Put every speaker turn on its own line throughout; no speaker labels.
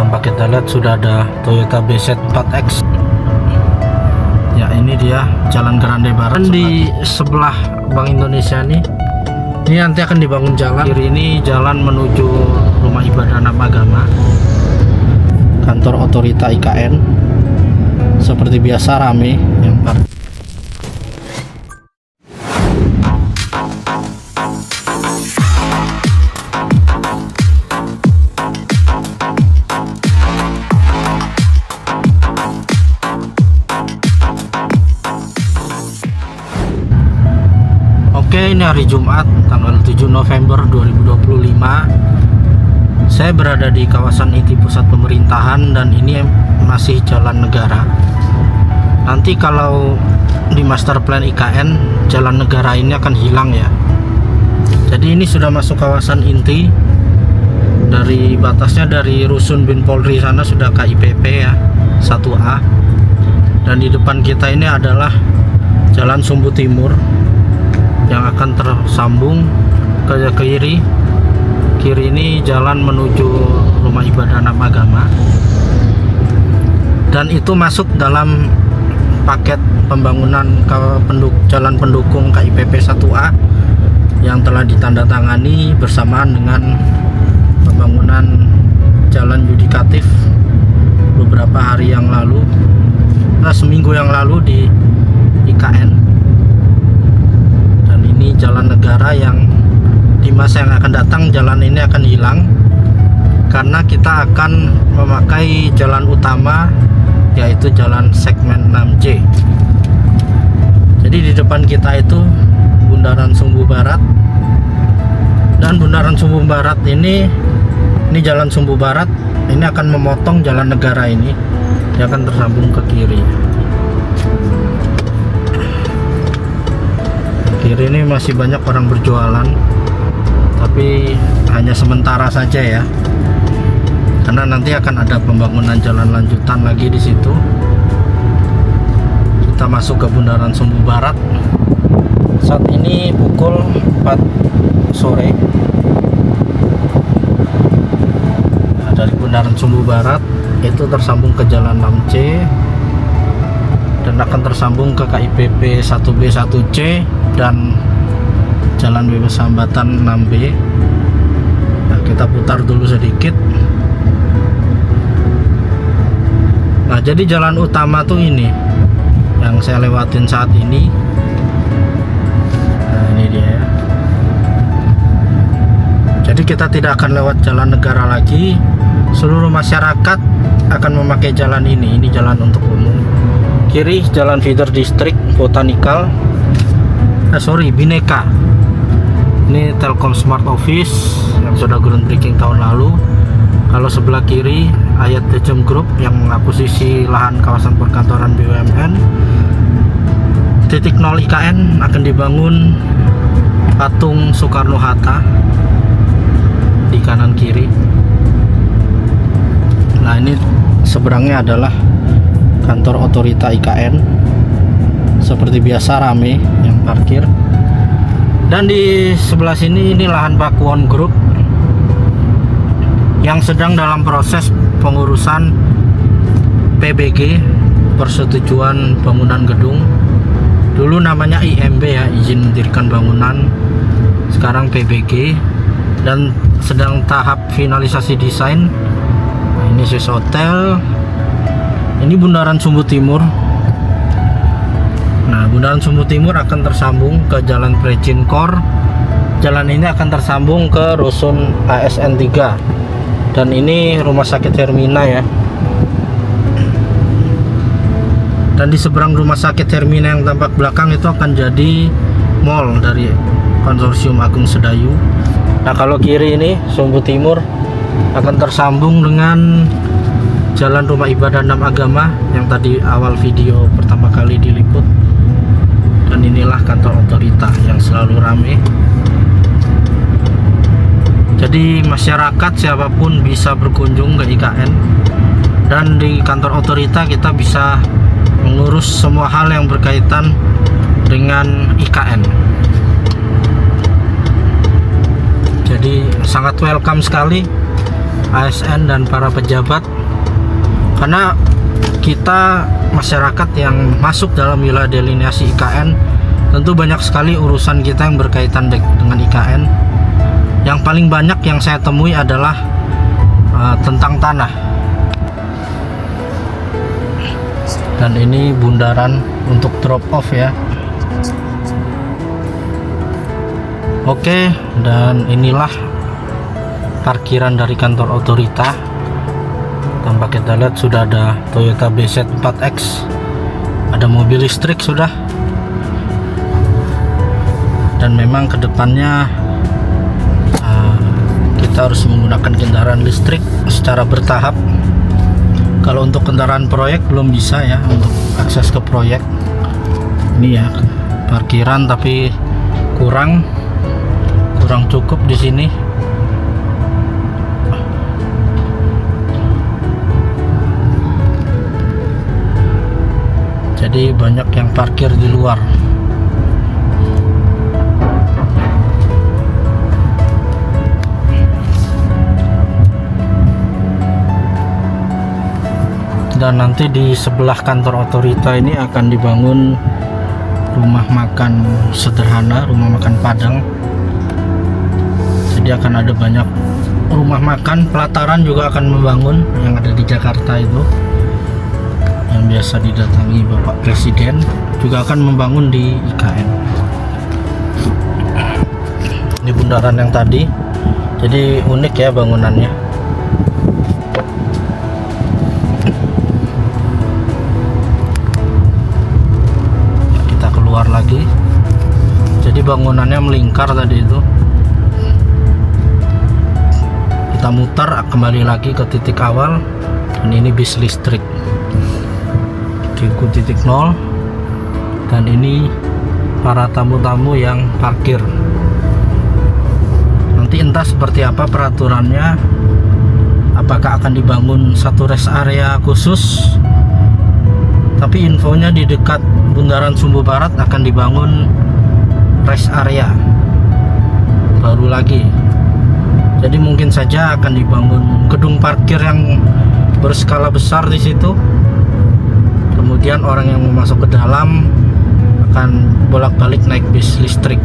Tampak kita lihat sudah ada Toyota BZ4X. Ya, ini dia Jalan Grande Barat. Dan di sebelah Bank Indonesia nih, ini nanti akan dibangun jalan. Kiri ini jalan menuju Rumah Ibadah dan Agama, kantor otorita IKN. Seperti biasa rame yang parkir. Oke, ini hari Jumat tanggal 7 November 2025. Saya berada di kawasan inti pusat pemerintahan dan ini masih jalan negara. Nanti kalau di master plan IKN, jalan negara ini akan hilang ya. Jadi ini sudah masuk kawasan inti. Dari batasnya dari Rusun Bin Polri sana sudah KIPP ya, 1A. Dan di depan kita ini adalah Jalan Sumbu Timur yang akan tersambung ke kiri. Kiri ini jalan menuju Rumah Ibadah dan Agama, dan itu masuk dalam paket pembangunan jalan pendukung KIPP 1A yang telah ditandatangani bersamaan dengan pembangunan jalan yudikatif beberapa hari yang lalu, seminggu yang lalu di IKN. Ini jalan negara yang di masa yang akan datang jalan ini akan hilang karena kita akan memakai jalan utama, yaitu jalan segmen 6C. Jadi di depan kita itu Bundaran Sumbu Barat, dan Bundaran Sumbu Barat ini jalan Sumbu Barat ini akan memotong jalan negara ini, dia akan tersambung ke kiri. Kiri ini masih banyak orang berjualan, tapi hanya sementara saja ya, karena nanti akan ada pembangunan jalan lanjutan lagi di situ. Kita masuk ke Bundaran Sumbu Barat. Saat ini pukul 4 sore. Nah, dari Bundaran Sumbu Barat itu tersambung ke Jalan 6C dan akan tersambung ke KIPP 1B 1C dan Jalan Bebas Hambatan 6B. Nah, kita putar dulu sedikit. Nah, jadi jalan utama tuh ini yang saya lewatin saat ini. Nah, ini dia ya. Jadi kita tidak akan lewat jalan negara lagi. Seluruh masyarakat akan memakai jalan ini. Ini jalan untuk umum. Kiri Jalan Feeder District Botanical, Bineka. Ini Telkom Smart Office yang sudah groundbreaking tahun lalu. Kalau sebelah kiri Hayat Tejem Group yang mengakuisisi lahan kawasan perkantoran BUMN. Titik 0 IKN akan dibangun patung Soekarno-Hatta di kanan kiri. Nah, ini seberangnya adalah kantor otorita IKN. Seperti biasa rame yang parkir. Dan di sebelah sini ini lahan Pakuwon Group yang sedang dalam proses pengurusan PBG, persetujuan bangunan gedung. Dulu namanya IMB ya, izin mendirikan bangunan. Sekarang PBG dan sedang tahap finalisasi desain. Nah, ini Swiss Hotel. Ini Bundaran Sumbu Timur. Nah, Bundaran Sumbu Timur akan tersambung ke Jalan Precinkor. Jalan ini akan tersambung ke Rusun ASN 3. Dan ini Rumah Sakit Hermina ya. Dan di seberang Rumah Sakit Hermina yang tampak belakang itu akan jadi mall dari Konsorsium Agung Sedayu. Nah, kalau kiri ini Sumbu Timur akan tersambung dengan Jalan Rumah Ibadah dan Agama yang tadi awal video pertama kali diliput. Dan inilah kantor otorita yang selalu ramai. Jadi masyarakat siapapun bisa berkunjung ke IKN, dan di kantor otorita kita bisa mengurus semua hal yang berkaitan dengan IKN. Jadi sangat welcome sekali ASN dan para pejabat, karena kita masyarakat yang masuk dalam wilayah delineasi IKN tentu banyak sekali urusan kita yang berkaitan dengan IKN. Yang paling banyak yang saya temui adalah tentang tanah. Dan ini bundaran untuk drop off ya. Oke, dan inilah parkiran dari kantor otorita. Tanpa kita lihat sudah ada Toyota BZ4X, ada mobil listrik sudah. Dan memang kedepannya kita harus menggunakan kendaraan listrik secara bertahap. Kalau untuk kendaraan proyek belum bisa ya, untuk akses ke proyek. Ini ya parkiran, tapi kurang cukup di sini. Jadi banyak yang parkir di luar. Dan nanti di sebelah kantor otorita ini akan dibangun rumah makan sederhana, rumah makan Padang. Jadi akan ada banyak rumah makan. Pelataran juga akan membangun yang ada di Jakarta itu, yang biasa didatangi Bapak Presiden, juga akan membangun di IKN. Ini bundaran yang tadi, jadi unik ya bangunannya. Kita keluar lagi, jadi bangunannya melingkar tadi itu. Kita mutar kembali lagi ke titik awal, dan ini bis listrik titik 0. Dan ini para tamu-tamu yang parkir. Nanti entah seperti apa peraturannya, apakah akan dibangun satu rest area khusus, tapi infonya di dekat bundaran Sumbu Barat akan dibangun rest area baru lagi. Jadi mungkin saja akan dibangun gedung parkir yang berskala besar di situ. Kemudian orang yang mau masuk ke dalam akan bolak-balik naik bis listrik.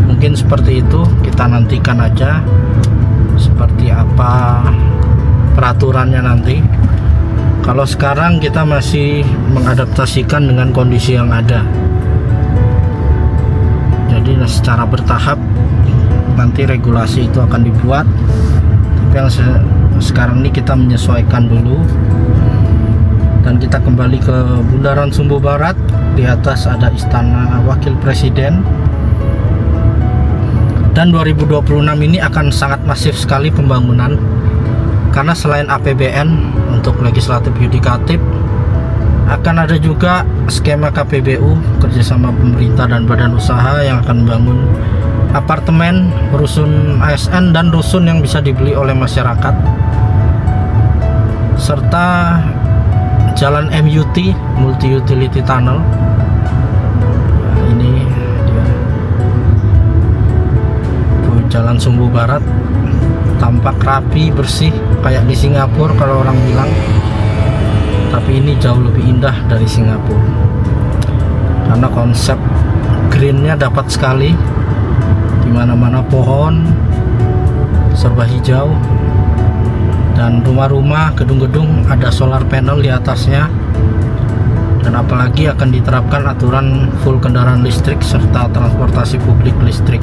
Mungkin seperti itu, kita nantikan aja seperti apa peraturannya nanti. Kalau sekarang kita masih mengadaptasikan dengan kondisi yang ada. Jadi secara bertahap nanti regulasi itu akan dibuat, tapi yang sekarang ini kita menyesuaikan dulu. Dan kita kembali ke bundaran Sumbu Barat. Di atas ada Istana Wakil Presiden. Dan 2026 ini akan sangat masif sekali pembangunan, karena selain APBN untuk legislatif yudikatif, akan ada juga skema KPBU kerjasama pemerintah dan badan usaha yang akan membangun apartemen, rusun ASN, dan rusun yang bisa dibeli oleh masyarakat, serta jalan MUT, Multi Utility Tunnel. Nah, ini dia tuh, jalan Sumbu Barat, tampak rapi, bersih kayak di Singapura kalau orang bilang, tapi ini jauh lebih indah dari Singapura karena konsep greennya dapat sekali. Di mana-mana pohon, serba hijau, dan rumah-rumah, gedung-gedung ada solar panel di atasnya. Dan apalagi akan diterapkan aturan full kendaraan listrik serta transportasi publik listrik.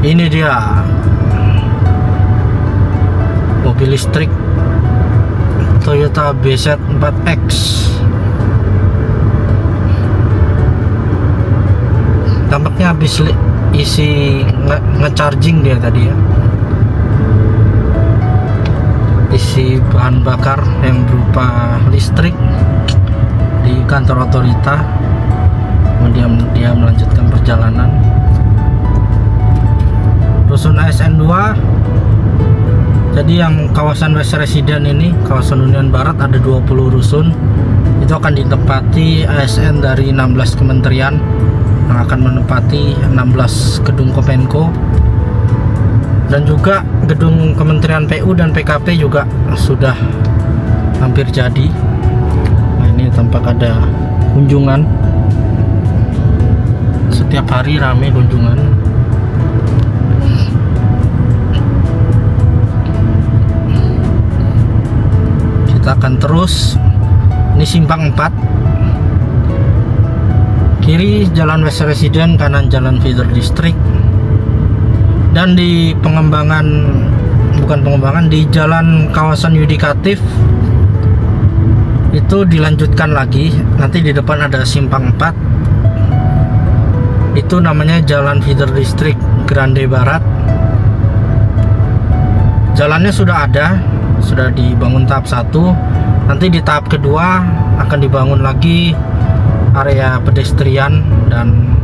Ini dia mobil listrik Toyota BZ4X. Tampaknya habis isi ngecharging dia tadi ya, isi bahan bakar yang berupa listrik di kantor otorita. Kemudian dia melanjutkan perjalanan. Rusun ASN 2, jadi yang kawasan West Resident ini, kawasan Union Barat, ada 20 rusun. Itu akan ditempati ASN dari 16 kementerian yang akan menempati 16 gedung Komenko. Dan juga gedung Kementerian PU dan PKP juga sudah hampir jadi. Nah, ini tampak ada kunjungan. Setiap hari ramai kunjungan. Kita akan terus. Ini simpang 4. Kiri Jalan West Resident, kanan Jalan Feeder District. Dan di di jalan kawasan yudikatif itu dilanjutkan lagi. Nanti di depan ada simpang 4. Itu namanya Jalan Feeder District Grande Barat. Jalannya sudah ada, sudah dibangun tahap 1. Nanti di tahap kedua akan dibangun lagi area pedestrian dan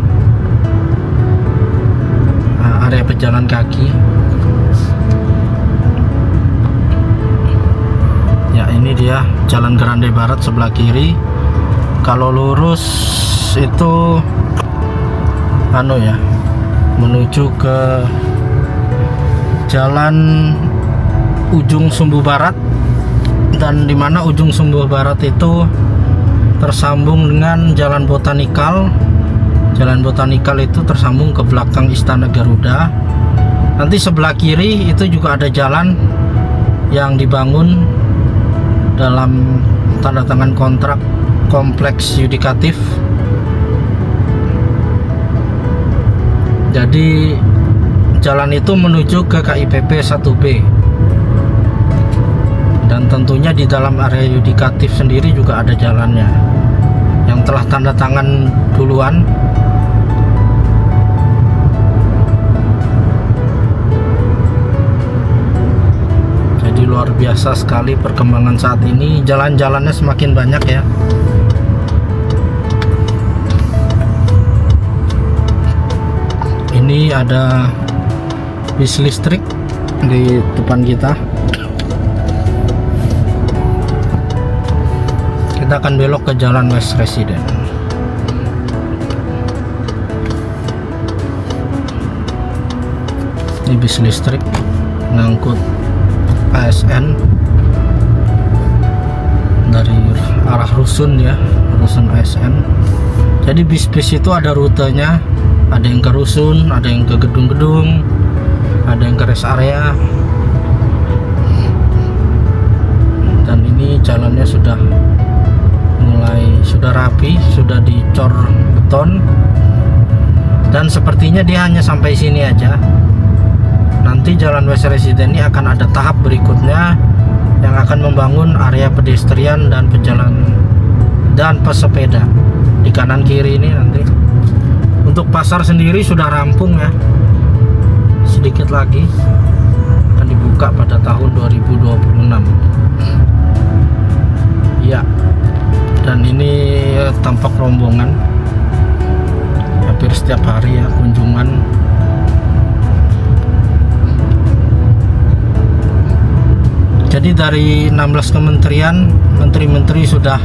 area pejalan kaki. Ya, ini dia Jalan Grande Barat sebelah kiri. Kalau lurus itu menuju ke Jalan Ujung Sumbu Barat, dan dimana Ujung Sumbu Barat itu tersambung dengan Jalan Botanikal. Jalan Botanikal itu tersambung ke belakang Istana Garuda. Nanti sebelah kiri itu juga ada jalan yang dibangun dalam tanda tangan kontrak kompleks yudikatif. Jadi jalan itu menuju ke KIPP 1B. Dan tentunya di dalam area yudikatif sendiri juga ada jalannya yang telah tanda tangan duluan. Jadi luar biasa sekali perkembangan saat ini. Jalan-jalannya semakin banyak ya. Ini ada bis listrik di depan kita. Kita akan belok ke Jalan West Resident. Ini bis listrik ngangkut ASN dari arah Rusun ya, Rusun ASN. Jadi bis-bis itu ada rutenya, ada yang ke Rusun, ada yang ke gedung-gedung, ada yang ke rest area. Dan ini jalannya sudah rapi, sudah dicor beton, dan sepertinya dia hanya sampai sini aja. Nanti Jalan West Resident ini akan ada tahap berikutnya yang akan membangun area pedestrian dan pejalan dan pesepeda di kanan kiri ini. Nanti untuk pasar sendiri sudah rampung ya, sedikit lagi akan dibuka pada tahun 2026 ya. Dan ini tampak rombongan hampir setiap hari ya, kunjungan. Jadi dari 16 kementerian, menteri-menteri sudah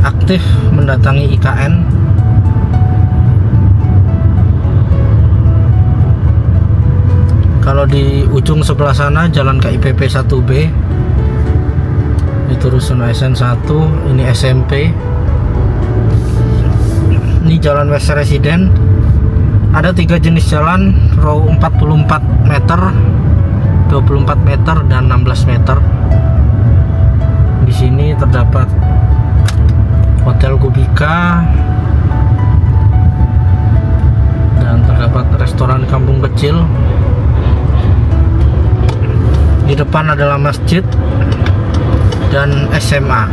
aktif mendatangi IKN. Kalau di ujung sebelah sana Jalan KIPP 1B itu Rusun ASN 1, ini SMP. Ini Jalan West Resident. Ada 3 jenis jalan, row 44 meter, 24 meter dan 16 meter. Di sini terdapat Hotel Kubika dan terdapat restoran kampung kecil. Di depan adalah masjid dan SMA.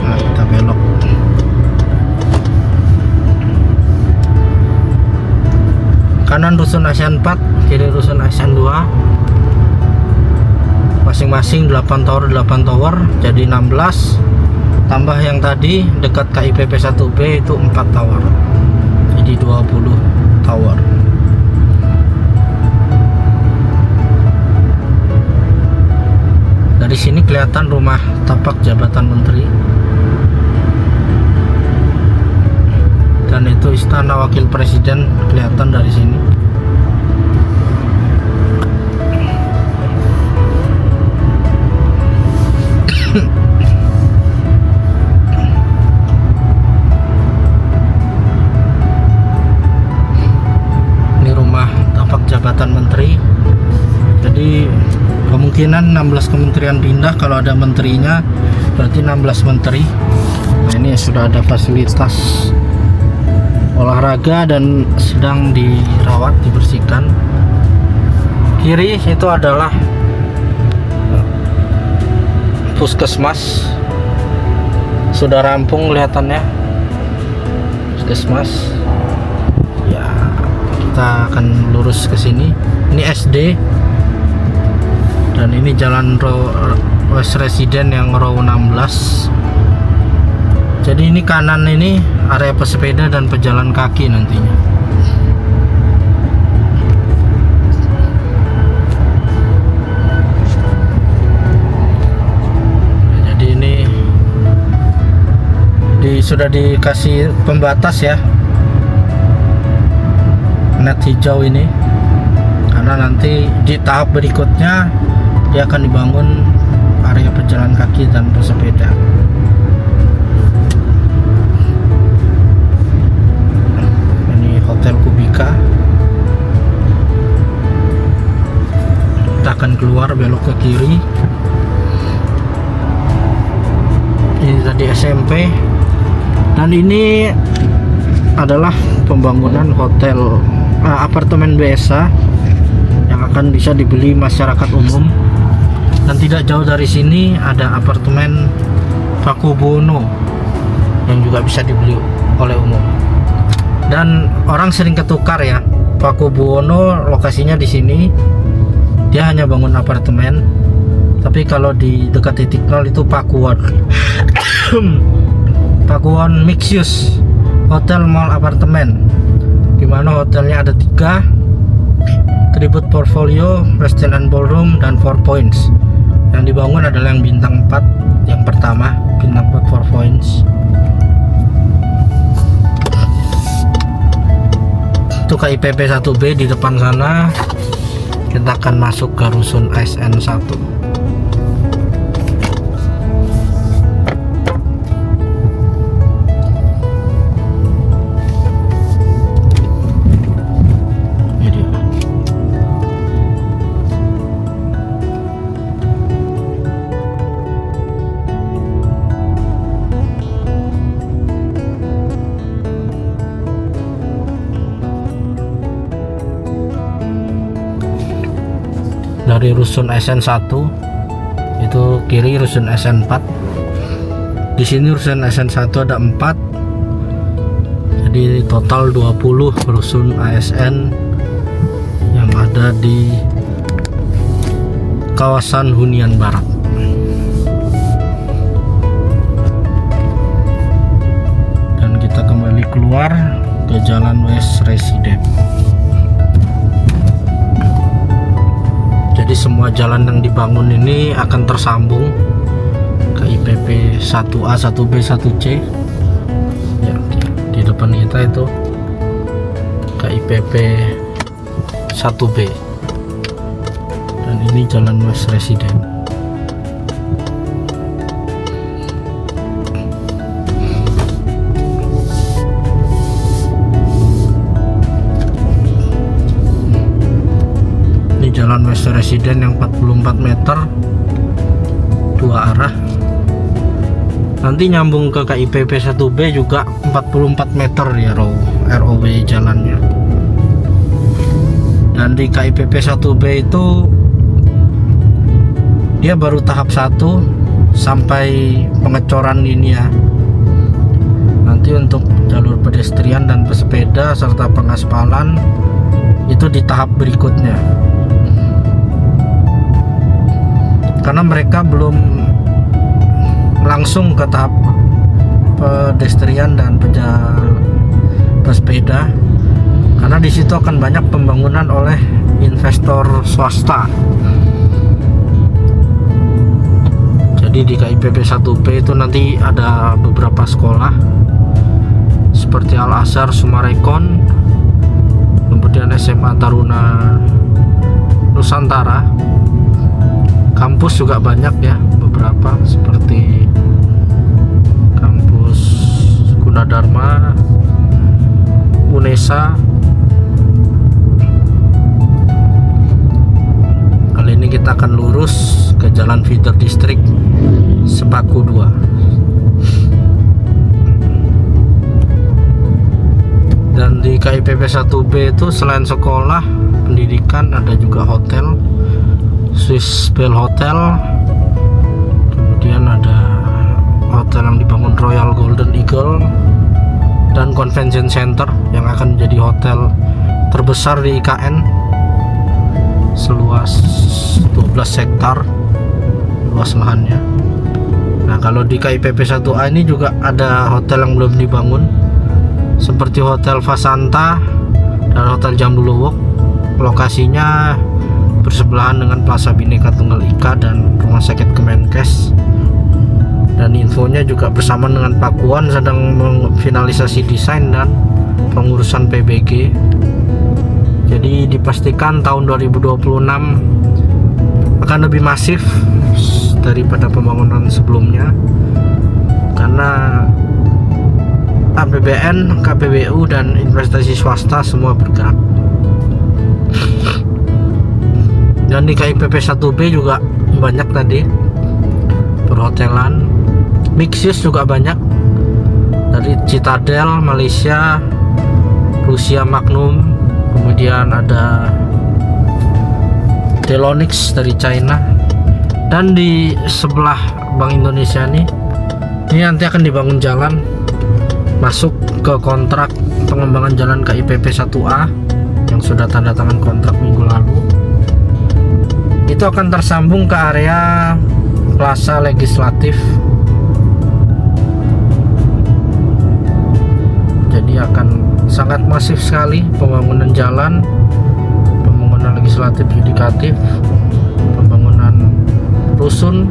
Nah, kita belok. Kanan Rusun ASN 4, kiri Rusun ASN 2. Masing-masing 8 tower, jadi 16. Tambah yang tadi dekat KIPP 1B itu 4 tower. Jadi 20 tower. Dari sini kelihatan rumah tapak jabatan menteri. dan itu Istana Wakil Presiden kelihatan dari sini. Ini rumah tapak jabatan menteri. Jadi kemungkinan 16 kementerian pindah, kalau ada menterinya berarti 16 menteri. Nah, ini sudah ada fasilitas olahraga dan sedang dirawat, dibersihkan. Kiri itu adalah puskesmas, sudah rampung kelihatannya puskesmas ya. Kita akan lurus ke sini. Ini SD dan ini jalan West Resident yang row 16. Jadi ini kanan ini area pesepeda dan pejalan kaki nantinya. Jadi ini sudah dikasih pembatas ya, net hijau ini, karena nanti di tahap berikutnya dia akan dibangun area pejalan kaki dan pesepeda. Hotel Kubika. Kita akan keluar, belok ke kiri. Ini tadi SMP dan ini adalah pembangunan hotel apartemen biasa yang akan bisa dibeli masyarakat umum. Dan tidak jauh dari sini ada apartemen Pakubuwono yang juga bisa dibeli oleh umum. Dan orang sering ketukar ya, Pakubuwono lokasinya di sini, dia hanya bangun apartemen. Tapi kalau di dekat titik nol itu Pakuwon. Pakuwon mixed use, hotel mall apartemen, dimana hotelnya ada 3, Tribute Portfolio, Westin and Ballroom, dan 4 Points. Yang dibangun adalah yang bintang 4, yang pertama bintang 4 4 Points. Itu KIPP 1B di depan sana. Kita akan masuk ke rusun ASN 1. Dari rusun SN 1 itu kiri rusun SN 4. Di sini rusun SN 1 ada 4. Jadi total 20 rusun ASN yang ada di kawasan Hunian Barat. Dan kita kembali keluar ke Jalan West Resident. Jadi semua jalan yang dibangun ini akan tersambung ke IPP 1A, 1B, 1C ya, di depan kita itu ke IPP 1B. Dan ini Jalan West Resident. Jalan West Resident yang 44 meter 2 arah. Nanti nyambung ke KIPP 1B juga 44 meter ya ROW jalannya. Dan di KIPP 1B itu dia baru tahap 1 sampai pengecoran ini ya. Nanti untuk jalur pedestrian dan pesepeda serta pengaspalan itu di tahap berikutnya. Karena mereka belum langsung ke tahap pedestrian dan pesepeda, karena di situ akan banyak pembangunan oleh investor swasta. Jadi di KIPP 1B itu nanti ada beberapa sekolah seperti Al Azhar Sumarekon, kemudian SMA Taruna Nusantara. Kampus juga banyak ya, beberapa seperti kampus Gunadarma, UNESA. Kali ini kita akan lurus ke Jalan Feeder District Sepaku 2. Dan di KIPP 1B itu selain sekolah, pendidikan, ada juga hotel, Swiss Bell Hotel, kemudian ada hotel yang dibangun Royal Golden Eagle, dan Convention Center yang akan menjadi hotel terbesar di IKN seluas 12 hektar luas lahannya. Nah, kalau di KIPP 1A ini juga ada hotel yang belum dibangun, seperti Hotel Fasanta dan Hotel Jambuluwok. Lokasinya bersebelahan dengan Plaza Bhinneka Tunggal Ika dan Rumah Sakit Kemenkes. Dan infonya juga bersama dengan Pakuan sedang memfinalisasi desain dan pengurusan PBG. Jadi dipastikan tahun 2026 akan lebih masif daripada pembangunan sebelumnya, karena APBN, KPBU, dan investasi swasta semua bergerak. Dan di KIPP 1B juga banyak tadi perhotelan, mixed use juga banyak, dari Citadel Malaysia, Rusia Magnum, kemudian ada Delonix dari China. Dan di sebelah Bank Indonesia ini nanti akan dibangun jalan masuk ke kontrak pengembangan jalan KIPP 1A yang sudah tanda tangan kontrak minggu lalu. Itu akan tersambung ke area Plaza Legislatif. Jadi akan sangat masif sekali pembangunan jalan, pembangunan legislatif yudikatif, pembangunan rusun.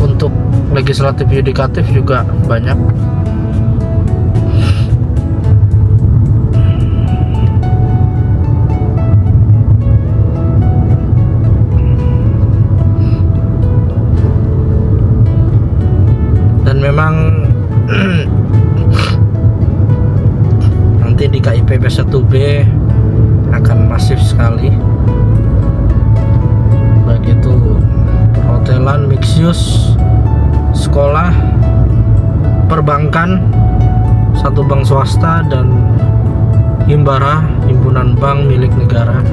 Untuk legislatif yudikatif juga banyak. Dan memang nanti di KIPP 1B akan masif sekali, baik itu perhotelan, mixed use, sekolah, perbankan, satu bank swasta, dan Himbara, himpunan bank milik negara.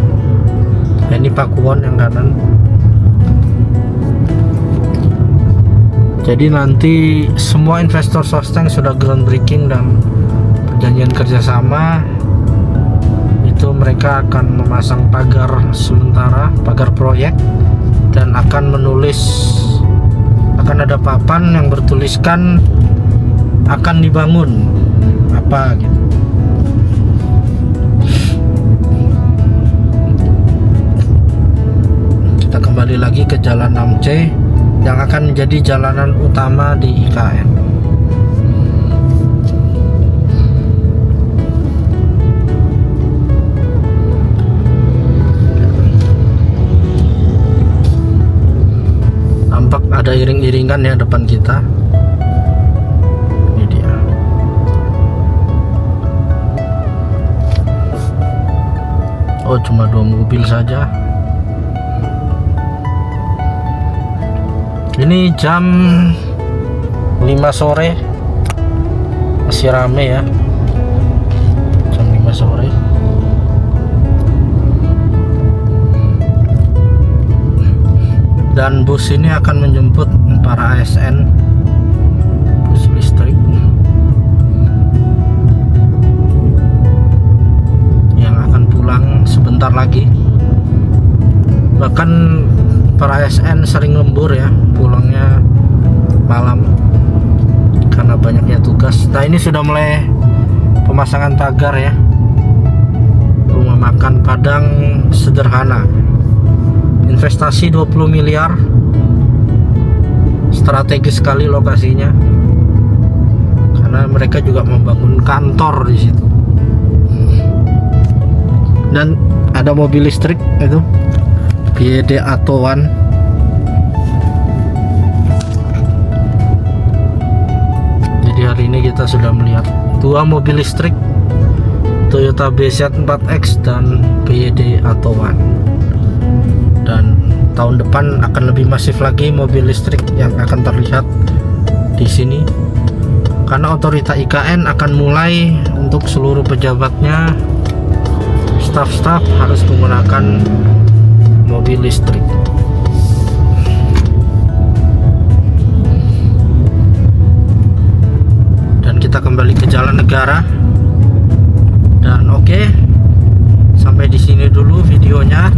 Nah, ini Pakuwon yang kanan. Jadi nanti semua investor swasta yang sudah groundbreaking dan perjanjian kerjasama itu mereka akan memasang pagar sementara, pagar proyek, dan akan menulis, akan ada papan yang bertuliskan akan dibangun apa gitu. Kita kembali lagi ke Jalan 6C yang akan menjadi jalanan utama di IKN. Tampak ada iring-iringan ya depan kita. Ini dia. Oh, cuma 2 mobil saja. Ini jam 5 sore, masih rame ya, jam 5 sore. Dan bus ini akan menjemput para ASN, bus listrik yang akan pulang sebentar lagi. Bahkan para ASN sering lembur ya, pulangnya malam karena banyaknya tugas. Nah, ini sudah mulai pemasangan pagar ya. Rumah makan Padang sederhana, investasi 20 miliar, strategis sekali lokasinya karena mereka juga membangun kantor di situ. Dan ada mobil listrik itu BYD Atto One. Jadi hari ini kita sudah melihat dua mobil listrik, Toyota BZ4X dan BYD Atto One. Dan tahun depan akan lebih masif lagi mobil listrik yang akan terlihat di sini, karena otorita IKN akan mulai untuk seluruh pejabatnya, staf-staf harus menggunakan mobil listrik. Dan kita kembali ke jalan negara. Dan oke, sampai di sini dulu videonya.